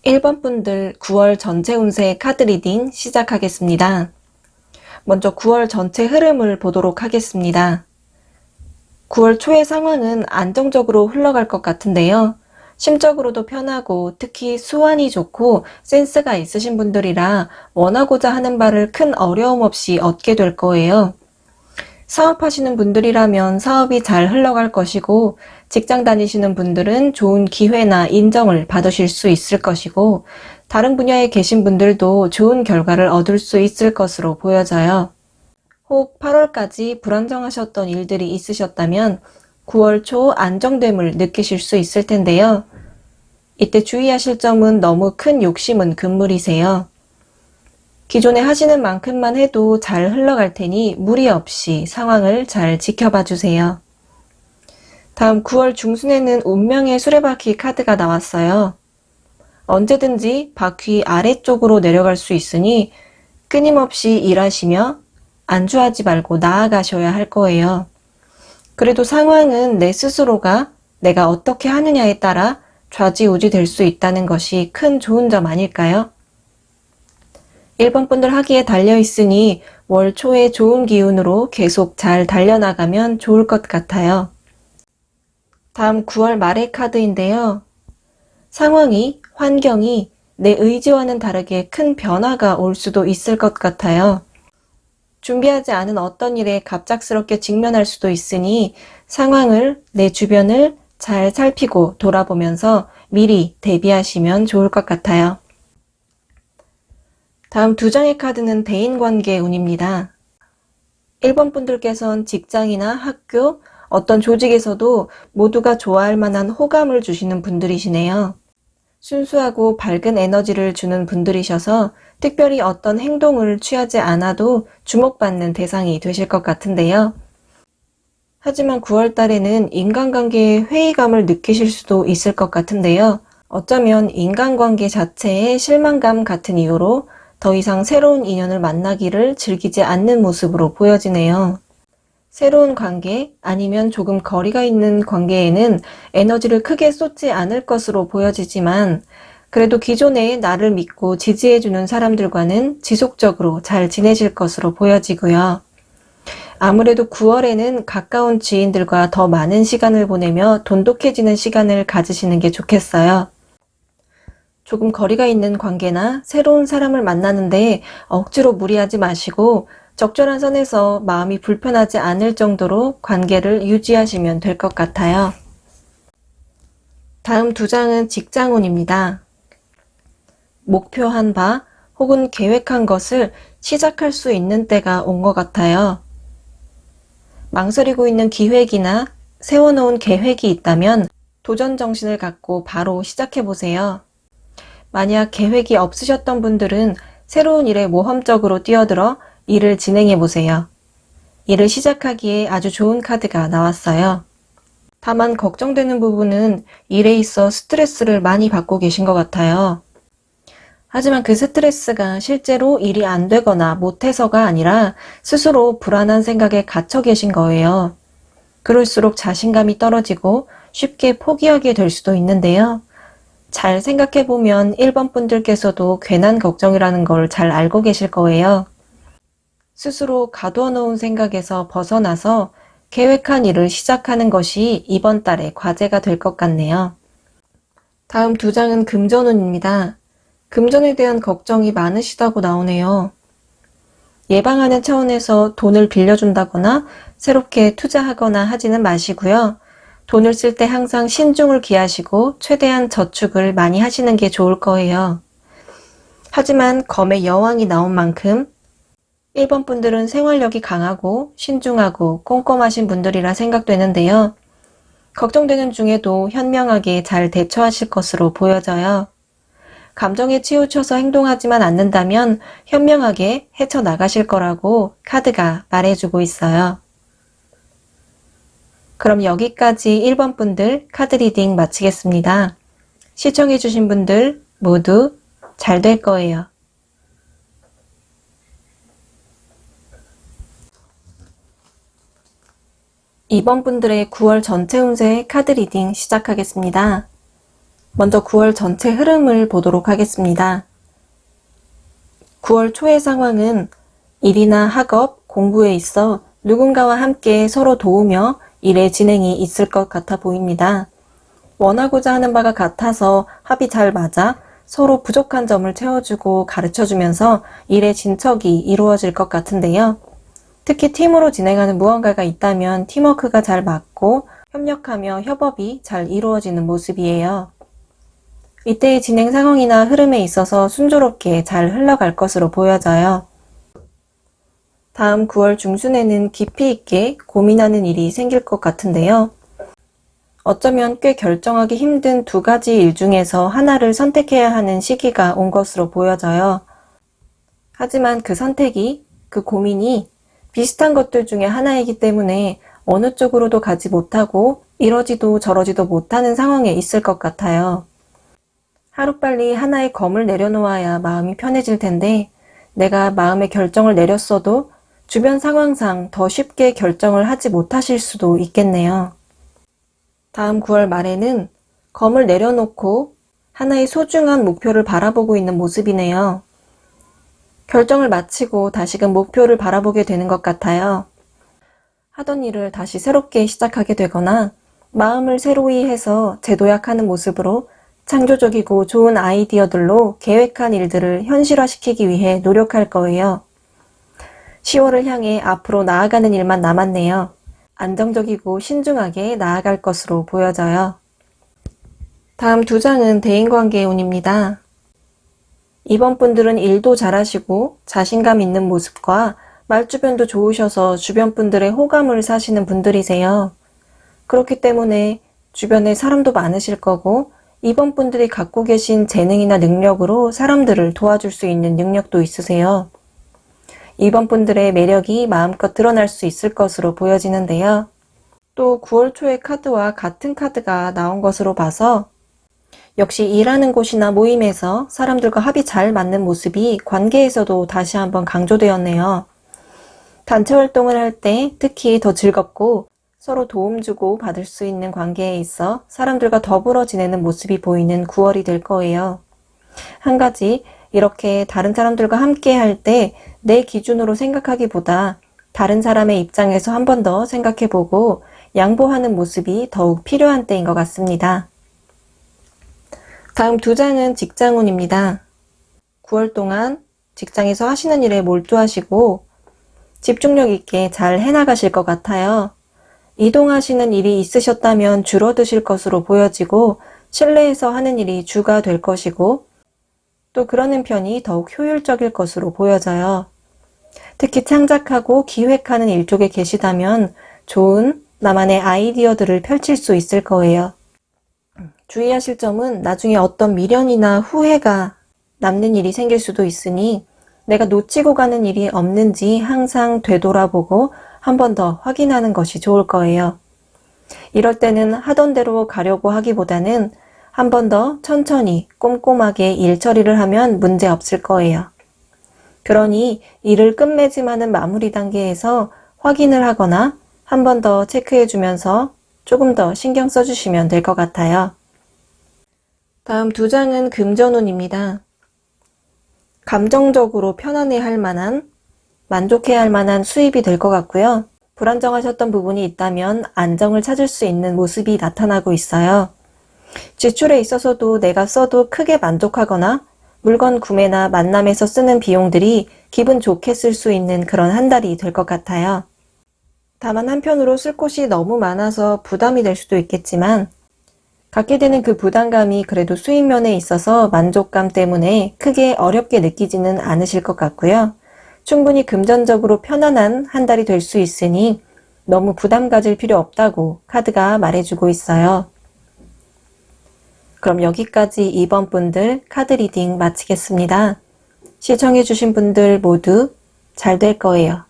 1번 분들 9월 전체 운세 카드 리딩 시작하겠습니다. 먼저 9월 전체 흐름을 보도록 하겠습니다. 9월 초의 상황은 안정적으로 흘러갈 것 같은데요. 심적으로도 편하고 특히 수완이 좋고 센스가 있으신 분들이라 원하고자 하는 바를 큰 어려움 없이 얻게 될 거예요. 사업하시는 분들이라면 사업이 잘 흘러갈 것이고, 직장 다니시는 분들은 좋은 기회나 인정을 받으실 수 있을 것이고, 다른 분야에 계신 분들도 좋은 결과를 얻을 수 있을 것으로 보여져요. 혹 8월까지 불안정하셨던 일들이 있으셨다면 9월 초 안정됨을 느끼실 수 있을 텐데요. 이때 주의하실 점은 너무 큰 욕심은 금물이세요. 기존에 하시는 만큼만 해도 잘 흘러갈 테니 무리 없이 상황을 잘 지켜봐 주세요. 다음 9월 중순에는 운명의 수레바퀴 카드가 나왔어요. 언제든지 바퀴 아래쪽으로 내려갈 수 있으니 끊임없이 일하시며 안주하지 말고 나아가셔야 할 거예요. 그래도 상황은 내 스스로가 내가 어떻게 하느냐에 따라 좌지우지 될 수 있다는 것이 큰 좋은 점 아닐까요? 1번 분들 하기에 달려있으니 월 초에 좋은 기운으로 계속 잘 달려나가면 좋을 것 같아요. 다음 9월 말의 카드인데요. 상황이, 환경이 내 의지와는 다르게 큰 변화가 올 수도 있을 것 같아요. 준비하지 않은 어떤 일에 갑작스럽게 직면할 수도 있으니 상황을, 내 주변을 잘 살피고 돌아보면서 미리 대비하시면 좋을 것 같아요. 다음 두 장의 카드는 대인관계 운입니다. 1번 분들께선 직장이나 학교, 어떤 조직에서도 모두가 좋아할 만한 호감을 주시는 분들이시네요. 순수하고 밝은 에너지를 주는 분들이셔서 특별히 어떤 행동을 취하지 않아도 주목받는 대상이 되실 것 같은데요. 하지만 9월 달에는 인간관계에 회의감을 느끼실 수도 있을 것 같은데요. 어쩌면 인간관계 자체에 실망감 같은 이유로 더 이상 새로운 인연을 만나기를 즐기지 않는 모습으로 보여지네요. 새로운 관계 아니면 조금 거리가 있는 관계에는 에너지를 크게 쏟지 않을 것으로 보여지지만 그래도 기존에 나를 믿고 지지해주는 사람들과는 지속적으로 잘 지내실 것으로 보여지고요. 아무래도 9월에는 가까운 지인들과 더 많은 시간을 보내며 돈독해지는 시간을 가지시는 게 좋겠어요. 조금 거리가 있는 관계나 새로운 사람을 만나는데 억지로 무리하지 마시고 적절한 선에서 마음이 불편하지 않을 정도로 관계를 유지하시면 될 것 같아요. 다음 두 장은 직장운입니다. 목표한 바 혹은 계획한 것을 시작할 수 있는 때가 온 것 같아요. 망설이고 있는 기획이나 세워놓은 계획이 있다면 도전 정신을 갖고 바로 시작해보세요. 만약 계획이 없으셨던 분들은 새로운 일에 모험적으로 뛰어들어 일을 진행해보세요. 일을 시작하기에 아주 좋은 카드가 나왔어요. 다만 걱정되는 부분은 일에 있어 스트레스를 많이 받고 계신 것 같아요. 하지만 그 스트레스가 실제로 일이 안 되거나 못해서가 아니라 스스로 불안한 생각에 갇혀 계신 거예요. 그럴수록 자신감이 떨어지고 쉽게 포기하게 될 수도 있는데요. 잘 생각해보면 1번 분들께서도 괜한 걱정이라는 걸 잘 알고 계실 거예요. 스스로 가두어 놓은 생각에서 벗어나서 계획한 일을 시작하는 것이 이번 달의 과제가 될 것 같네요. 다음 두 장은 금전운입니다. 금전에 대한 걱정이 많으시다고 나오네요. 예방하는 차원에서 돈을 빌려준다거나 새롭게 투자하거나 하지는 마시고요. 돈을 쓸 때 항상 신중을 기하시고 최대한 저축을 많이 하시는 게 좋을 거예요. 하지만 검의 여왕이 나온 만큼 1번 분들은 생활력이 강하고 신중하고 꼼꼼하신 분들이라 생각되는데요. 걱정되는 중에도 현명하게 잘 대처하실 것으로 보여져요. 감정에 치우쳐서 행동하지만 않는다면 현명하게 헤쳐나가실 거라고 카드가 말해주고 있어요. 그럼 여기까지 1번 분들 카드 리딩 마치겠습니다. 시청해주신 분들 모두 잘 될 거예요. 2번 분들의 9월 전체 운세 카드 리딩 시작하겠습니다. 먼저 9월 전체 흐름을 보도록 하겠습니다. 9월 초의 상황은 일이나 학업, 공부에 있어 누군가와 함께 서로 도우며 일의 진행이 있을 것 같아 보입니다. 원하고자 하는 바가 같아서 합이 잘 맞아 서로 부족한 점을 채워주고 가르쳐주면서 일의 진척이 이루어질 것 같은데요. 특히 팀으로 진행하는 무언가가 있다면 팀워크가 잘 맞고 협력하며 협업이 잘 이루어지는 모습이에요. 이때의 진행 상황이나 흐름에 있어서 순조롭게 잘 흘러갈 것으로 보여져요. 다음 9월 중순에는 깊이 있게 고민하는 일이 생길 것 같은데요. 어쩌면 꽤 결정하기 힘든 두 가지 일 중에서 하나를 선택해야 하는 시기가 온 것으로 보여져요. 하지만 그 선택이, 그 고민이 비슷한 것들 중에 하나이기 때문에 어느 쪽으로도 가지 못하고 이러지도 저러지도 못하는 상황에 있을 것 같아요. 하루빨리 하나의 검을 내려놓아야 마음이 편해질 텐데 내가 마음의 결정을 내렸어도 주변 상황상 더 쉽게 결정을 하지 못하실 수도 있겠네요. 다음 9월 말에는 검을 내려놓고 하나의 소중한 목표를 바라보고 있는 모습이네요. 결정을 마치고 다시금 목표를 바라보게 되는 것 같아요. 하던 일을 다시 새롭게 시작하게 되거나 마음을 새로이 해서 재도약하는 모습으로 창조적이고 좋은 아이디어들로 계획한 일들을 현실화시키기 위해 노력할 거예요. 10월을 향해 앞으로 나아가는 일만 남았네요. 안정적이고 신중하게 나아갈 것으로 보여져요. 다음 두 장은 대인관계의 운입니다. 이번 분들은 일도 잘하시고 자신감 있는 모습과 말주변도 좋으셔서 주변 분들의 호감을 사시는 분들이세요. 그렇기 때문에 주변에 사람도 많으실 거고 이번 분들이 갖고 계신 재능이나 능력으로 사람들을 도와줄 수 있는 능력도 있으세요. 이번 분들의 매력이 마음껏 드러날 수 있을 것으로 보여지는데요. 또 9월 초의 카드와 같은 카드가 나온 것으로 봐서 역시 일하는 곳이나 모임에서 사람들과 합이 잘 맞는 모습이 관계에서도 다시 한번 강조되었네요. 단체 활동을 할 때 특히 더 즐겁고 서로 도움 주고 받을 수 있는 관계에 있어 사람들과 더불어 지내는 모습이 보이는 9월이 될 거예요. 한 가지, 이렇게 다른 사람들과 함께 할 때 내 기준으로 생각하기보다 다른 사람의 입장에서 한 번 더 생각해보고 양보하는 모습이 더욱 필요한 때인 것 같습니다. 다음 두 장은 직장운입니다. 9월 동안 직장에서 하시는 일에 몰두하시고 집중력 있게 잘 해나가실 것 같아요. 이동하시는 일이 있으셨다면 줄어드실 것으로 보여지고 실내에서 하는 일이 주가 될 것이고 또 그러는 편이 더욱 효율적일 것으로 보여져요. 특히 창작하고 기획하는 일 쪽에 계시다면 좋은 나만의 아이디어들을 펼칠 수 있을 거예요. 주의하실 점은 나중에 어떤 미련이나 후회가 남는 일이 생길 수도 있으니 내가 놓치고 가는 일이 없는지 항상 되돌아보고 한 번 더 확인하는 것이 좋을 거예요. 이럴 때는 하던 대로 가려고 하기보다는 한 번 더 천천히 꼼꼼하게 일 처리를 하면 문제 없을 거예요. 그러니 일을 끝맺음하는 마무리 단계에서 확인을 하거나 한 번 더 체크해 주면서 조금 더 신경 써주시면 될 것 같아요. 다음 두 장은 금전운입니다. 감정적으로 편안해할 만한, 만족해야 할 만한 수입이 될 것 같고요. 불안정하셨던 부분이 있다면 안정을 찾을 수 있는 모습이 나타나고 있어요. 지출에 있어서도 내가 써도 크게 만족하거나 물건 구매나 만남에서 쓰는 비용들이 기분 좋게 쓸 수 있는 그런 한 달이 될 것 같아요. 다만 한편으로 쓸 곳이 너무 많아서 부담이 될 수도 있겠지만 갖게 되는 그 부담감이 그래도 수입면에 있어서 만족감 때문에 크게 어렵게 느끼지는 않으실 것 같고요. 충분히 금전적으로 편안한 한 달이 될 수 있으니 너무 부담 가질 필요 없다고 카드가 말해주고 있어요. 그럼 여기까지 2번 분들 카드 리딩 마치겠습니다. 시청해주신 분들 모두 잘 될 거예요.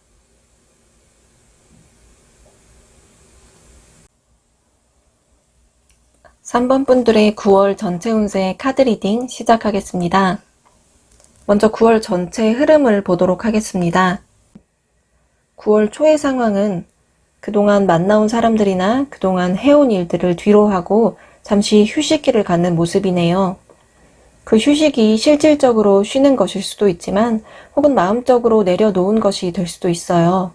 3번 분들의 9월 전체 운세 카드 리딩 시작하겠습니다. 먼저 9월 전체 흐름을 보도록 하겠습니다. 9월 초의 상황은 그동안 만나온 사람들이나 그동안 해온 일들을 뒤로 하고 잠시 휴식기를 갖는 모습이네요. 그 휴식이 실질적으로 쉬는 것일 수도 있지만 혹은 마음적으로 내려놓은 것이 될 수도 있어요.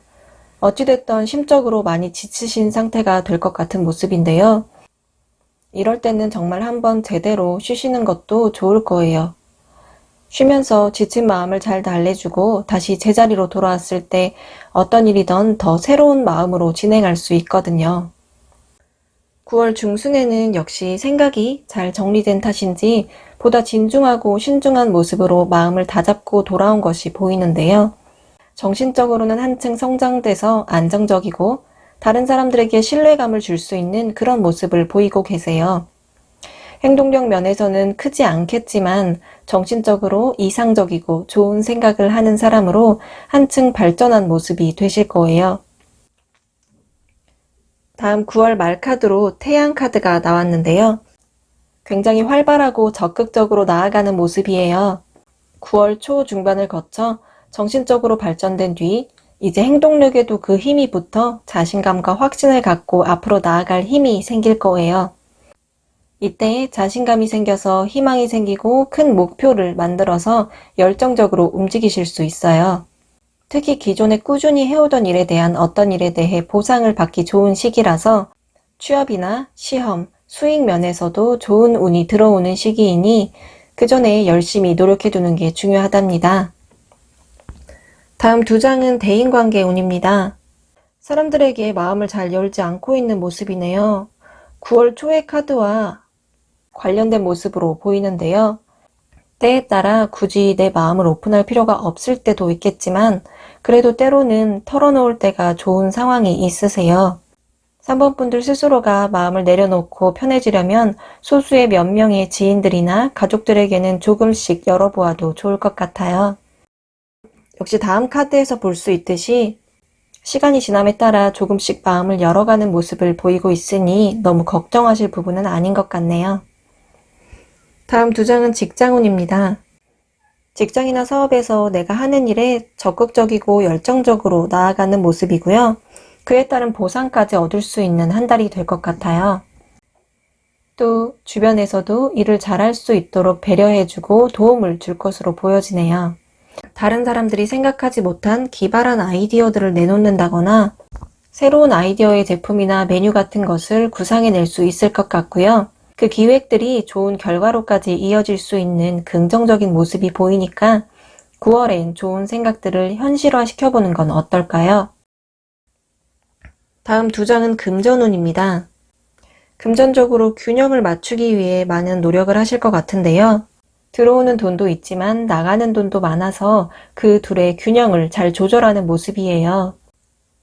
어찌됐든 심적으로 많이 지치신 상태가 될 것 같은 모습인데요. 이럴 때는 정말 한번 제대로 쉬시는 것도 좋을 거예요. 쉬면서 지친 마음을 잘 달래주고 다시 제자리로 돌아왔을 때 어떤 일이든 더 새로운 마음으로 진행할 수 있거든요. 9월 중순에는 역시 생각이 잘 정리된 탓인지 보다 진중하고 신중한 모습으로 마음을 다잡고 돌아온 것이 보이는데요. 정신적으로는 한층 성장돼서 안정적이고 다른 사람들에게 신뢰감을 줄 수 있는 그런 모습을 보이고 계세요. 행동력 면에서는 크지 않겠지만 정신적으로 이상적이고 좋은 생각을 하는 사람으로 한층 발전한 모습이 되실 거예요. 다음 9월 말 카드로 태양 카드가 나왔는데요. 굉장히 활발하고 적극적으로 나아가는 모습이에요. 9월 초 중반을 거쳐 정신적으로 발전된 뒤 이제 행동력에도 그 힘이 붙어 자신감과 확신을 갖고 앞으로 나아갈 힘이 생길 거예요. 이때 자신감이 생겨서 희망이 생기고 큰 목표를 만들어서 열정적으로 움직이실 수 있어요. 특히 기존에 꾸준히 해오던 일에 대한 어떤 일에 대해 보상을 받기 좋은 시기라서 취업이나 시험, 수익 면에서도 좋은 운이 들어오는 시기이니 그 전에 열심히 노력해두는 게 중요하답니다. 다음 두 장은 대인관계 운입니다. 사람들에게 마음을 잘 열지 않고 있는 모습이네요. 9월 초의 카드와 관련된 모습으로 보이는데요. 때에 따라 굳이 내 마음을 오픈할 필요가 없을 때도 있겠지만 그래도 때로는 털어놓을 때가 좋은 상황이 있으세요. 3번 분들 스스로가 마음을 내려놓고 편해지려면 소수의 몇 명의 지인들이나 가족들에게는 조금씩 열어보아도 좋을 것 같아요. 역시 다음 카드에서 볼 수 있듯이 시간이 지남에 따라 조금씩 마음을 열어가는 모습을 보이고 있으니 너무 걱정하실 부분은 아닌 것 같네요. 다음 두 장은 직장운입니다. 직장이나 사업에서 내가 하는 일에 적극적이고 열정적으로 나아가는 모습이고요. 그에 따른 보상까지 얻을 수 있는 한 달이 될 것 같아요. 또 주변에서도 일을 잘할 수 있도록 배려해주고 도움을 줄 것으로 보여지네요. 다른 사람들이 생각하지 못한 기발한 아이디어들을 내놓는다거나 새로운 아이디어의 제품이나 메뉴 같은 것을 구상해낼 수 있을 것 같고요. 그 기획들이 좋은 결과로까지 이어질 수 있는 긍정적인 모습이 보이니까 9월엔 좋은 생각들을 현실화시켜보는 건 어떨까요? 다음 두 장은 금전운입니다. 금전적으로 균형을 맞추기 위해 많은 노력을 하실 것 같은데요. 들어오는 돈도 있지만 나가는 돈도 많아서 그 둘의 균형을 잘 조절하는 모습이에요.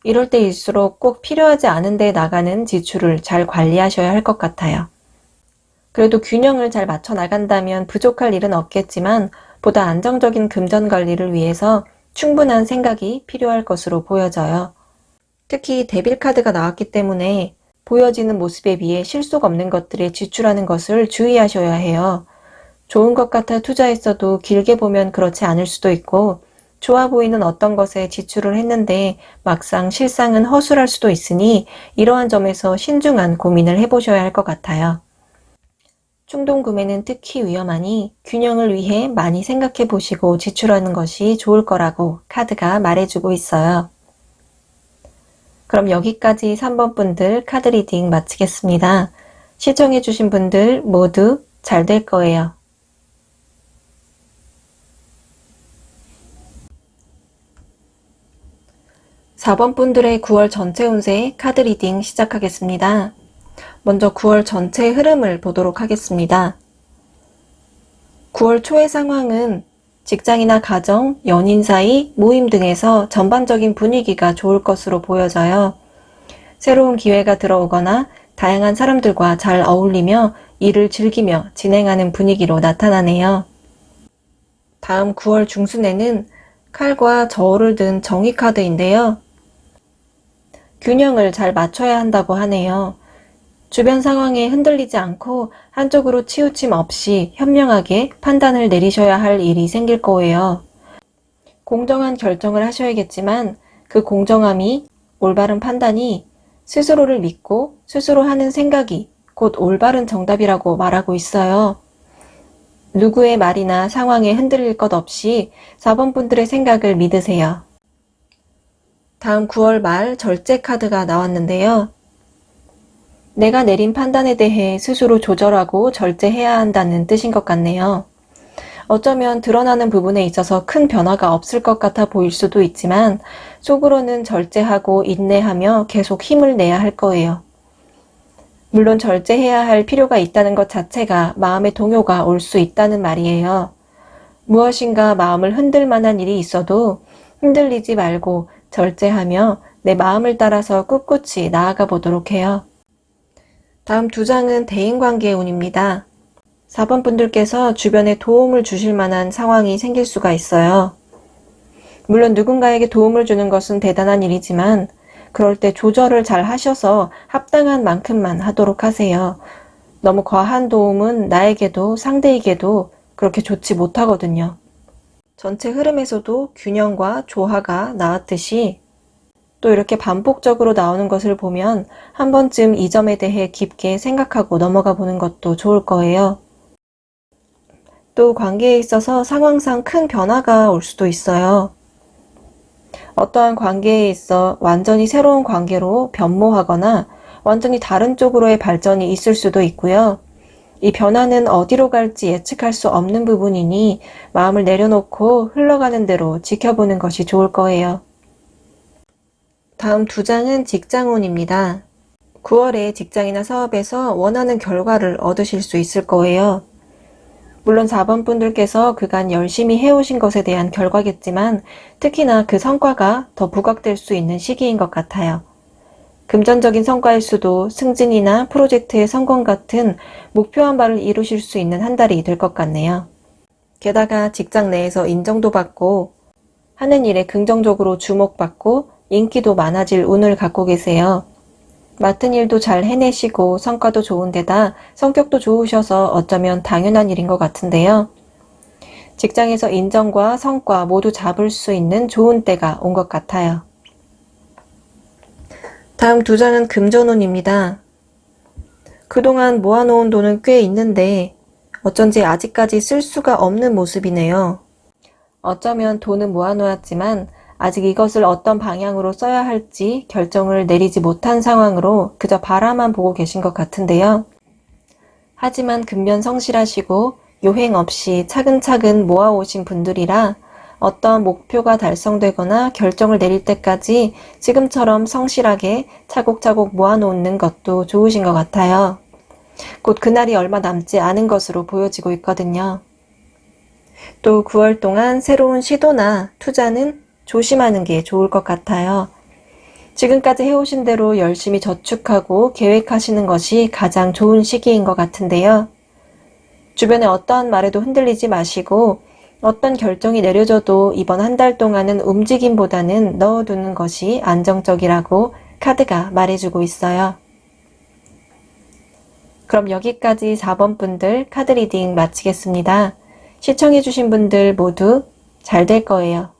이럴 때일수록 꼭 필요하지 않은데 나가는 지출을 잘 관리하셔야 할 것 같아요. 그래도 균형을 잘 맞춰 나간다면 부족할 일은 없겠지만 보다 안정적인 금전 관리를 위해서 충분한 생각이 필요할 것으로 보여져요. 특히 데빌 카드가 나왔기 때문에 보여지는 모습에 비해 실속 없는 것들에 지출하는 것을 주의하셔야 해요. 좋은 것 같아 투자했어도 길게 보면 그렇지 않을 수도 있고 좋아 보이는 어떤 것에 지출을 했는데 막상 실상은 허술할 수도 있으니 이러한 점에서 신중한 고민을 해보셔야 할 것 같아요. 충동 구매는 특히 위험하니 균형을 위해 많이 생각해 보시고 지출하는 것이 좋을 거라고 카드가 말해주고 있어요. 그럼 여기까지 3번 분들 카드 리딩 마치겠습니다. 시청해주신 분들 모두 잘 될 거예요. 4번 분들의 9월 전체 운세 카드 리딩 시작하겠습니다. 먼저 9월 전체 흐름을 보도록 하겠습니다. 9월 초의 상황은 직장이나 가정, 연인 사이, 모임 등에서 전반적인 분위기가 좋을 것으로 보여져요. 새로운 기회가 들어오거나 다양한 사람들과 잘 어울리며 일을 즐기며 진행하는 분위기로 나타나네요. 다음 9월 중순에는 칼과 저울을 든 정의 카드인데요. 균형을 잘 맞춰야 한다고 하네요. 주변 상황에 흔들리지 않고 한쪽으로 치우침 없이 현명하게 판단을 내리셔야 할 일이 생길 거예요. 공정한 결정을 하셔야겠지만 그 공정함이 올바른 판단이 스스로를 믿고 스스로 하는 생각이 곧 올바른 정답이라고 말하고 있어요. 누구의 말이나 상황에 흔들릴 것 없이 4번 분들의 생각을 믿으세요. 다음 9월 말 절제 카드가 나왔는데요. 내가 내린 판단에 대해 스스로 조절하고 절제해야 한다는 뜻인 것 같네요. 어쩌면 드러나는 부분에 있어서 큰 변화가 없을 것 같아 보일 수도 있지만 속으로는 절제하고 인내하며 계속 힘을 내야 할 거예요. 물론 절제해야 할 필요가 있다는 것 자체가 마음의 동요가 올 수 있다는 말이에요. 무엇인가 마음을 흔들 만한 일이 있어도 흔들리지 말고 절제하며 내 마음을 따라서 꿋꿋이 나아가 보도록 해요. 다음 2장은 대인관계의 운입니다. 4번 분들께서 주변에 도움을 주실 만한 상황이 생길 수가 있어요. 물론 누군가에게 도움을 주는 것은 대단한 일이지만 그럴 때 조절을 잘 하셔서 합당한 만큼만 하도록 하세요. 너무 과한 도움은 나에게도 상대에게도 그렇게 좋지 못하거든요. 전체 흐름에서도 균형과 조화가 나왔듯이 또 이렇게 반복적으로 나오는 것을 보면 한 번쯤 이 점에 대해 깊게 생각하고 넘어가 보는 것도 좋을 거예요. 또 관계에 있어서 상황상 큰 변화가 올 수도 있어요. 어떠한 관계에 있어 완전히 새로운 관계로 변모하거나 완전히 다른 쪽으로의 발전이 있을 수도 있고요. 이 변화는 어디로 갈지 예측할 수 없는 부분이니 마음을 내려놓고 흘러가는 대로 지켜보는 것이 좋을 거예요. 다음 2장은 직장운입니다. 9월에 직장이나 사업에서 원하는 결과를 얻으실 수 있을 거예요. 물론 4번 분들께서 그간 열심히 해오신 것에 대한 결과겠지만 특히나 그 성과가 더 부각될 수 있는 시기인 것 같아요. 금전적인 성과일 수도 승진이나 프로젝트의 성공 같은 목표한 바를 이루실 수 있는 한 달이 될 것 같네요. 게다가 직장 내에서 인정도 받고 하는 일에 긍정적으로 주목받고 인기도 많아질 운을 갖고 계세요. 맡은 일도 잘 해내시고 성과도 좋은 데다 성격도 좋으셔서 어쩌면 당연한 일인 것 같은데요. 직장에서 인정과 성과 모두 잡을 수 있는 좋은 때가 온 것 같아요. 다음 2장은 금전운입니다. 그동안 모아놓은 돈은 꽤 있는데 어쩐지 아직까지 쓸 수가 없는 모습이네요. 어쩌면 돈은 모아놓았지만 아직 이것을 어떤 방향으로 써야 할지 결정을 내리지 못한 상황으로 그저 바라만 보고 계신 것 같은데요. 하지만 근면 성실하시고 요행 없이 차근차근 모아오신 분들이라 어떤 목표가 달성되거나 결정을 내릴 때까지 지금처럼 성실하게 차곡차곡 모아놓는 것도 좋으신 것 같아요. 곧 그날이 얼마 남지 않은 것으로 보여지고 있거든요. 또 9월 동안 새로운 시도나 투자는 조심하는 게 좋을 것 같아요. 지금까지 해오신 대로 열심히 저축하고 계획하시는 것이 가장 좋은 시기인 것 같은데요. 주변의 어떠한 말에도 흔들리지 마시고 어떤 결정이 내려져도 이번 한 달 동안은 움직임보다는 넣어두는 것이 안정적이라고 카드가 말해주고 있어요. 그럼 여기까지 4번 분들 카드 리딩 마치겠습니다. 시청해주신 분들 모두 잘 될 거예요.